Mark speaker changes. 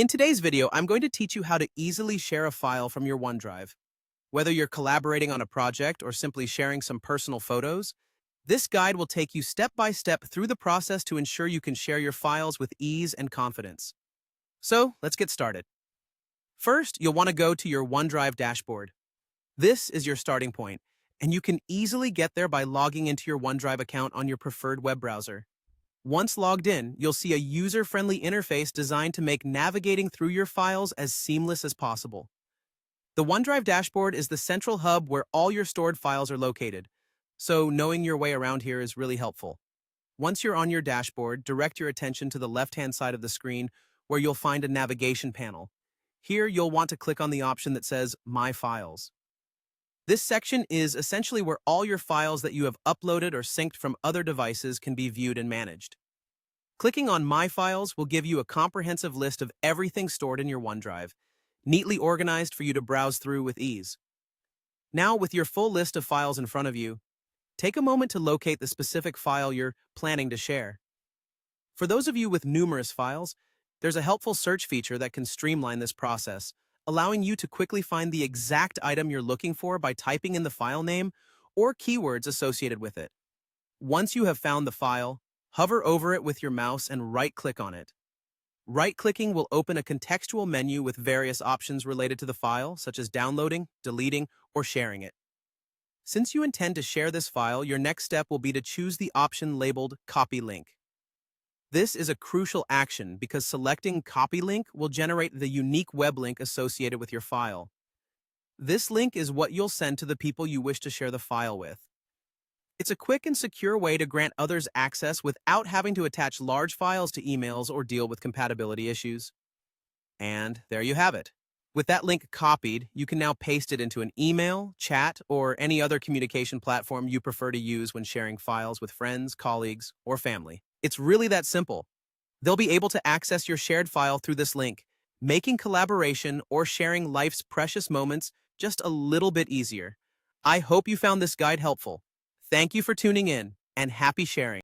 Speaker 1: In today's video, I'm going to teach you how to easily share a file from your OneDrive. Whether you're collaborating on a project or simply sharing some personal photos, this guide will take you step by step through the process to ensure you can share your files with ease and confidence. So, let's get started. First, you'll want to go to your OneDrive dashboard. This is your starting point, and you can easily get there by logging into your OneDrive account on your preferred web browser. Once logged in, you'll see a user-friendly interface designed to make navigating through your files as seamless as possible. The OneDrive dashboard is the central hub where all your stored files are located, so knowing your way around here is really helpful. Once you're on your dashboard, direct your attention to the left-hand side of the screen where you'll find a navigation panel. Here, you'll want to click on the option that says My Files. This section is essentially where all your files that you have uploaded or synced from other devices can be viewed and managed. Clicking on My Files will give you a comprehensive list of everything stored in your OneDrive, neatly organized for you to browse through with ease. Now, with your full list of files in front of you, take a moment to locate the specific file you're planning to share. For those of you with numerous files, there's a helpful search feature that can streamline this process, allowing you to quickly find the exact item you're looking for by typing in the file name or keywords associated with it. Once you have found the file, hover over it with your mouse and right-click on it. Right-clicking will open a contextual menu with various options related to the file, such as downloading, deleting, or sharing it. Since you intend to share this file, your next step will be to choose the option labeled Copy Link. This is a crucial action because selecting Copy Link will generate the unique web link associated with your file. This link is what you'll send to the people you wish to share the file with. It's a quick and secure way to grant others access without having to attach large files to emails or deal with compatibility issues. And there you have it. With that link copied, you can now paste it into an email, chat, or any other communication platform you prefer to use when sharing files with friends, colleagues, or family. It's really that simple. They'll be able to access your shared file through this link, making collaboration or sharing life's precious moments just a little bit easier. I hope you found this guide helpful. Thank you for tuning in, and happy sharing.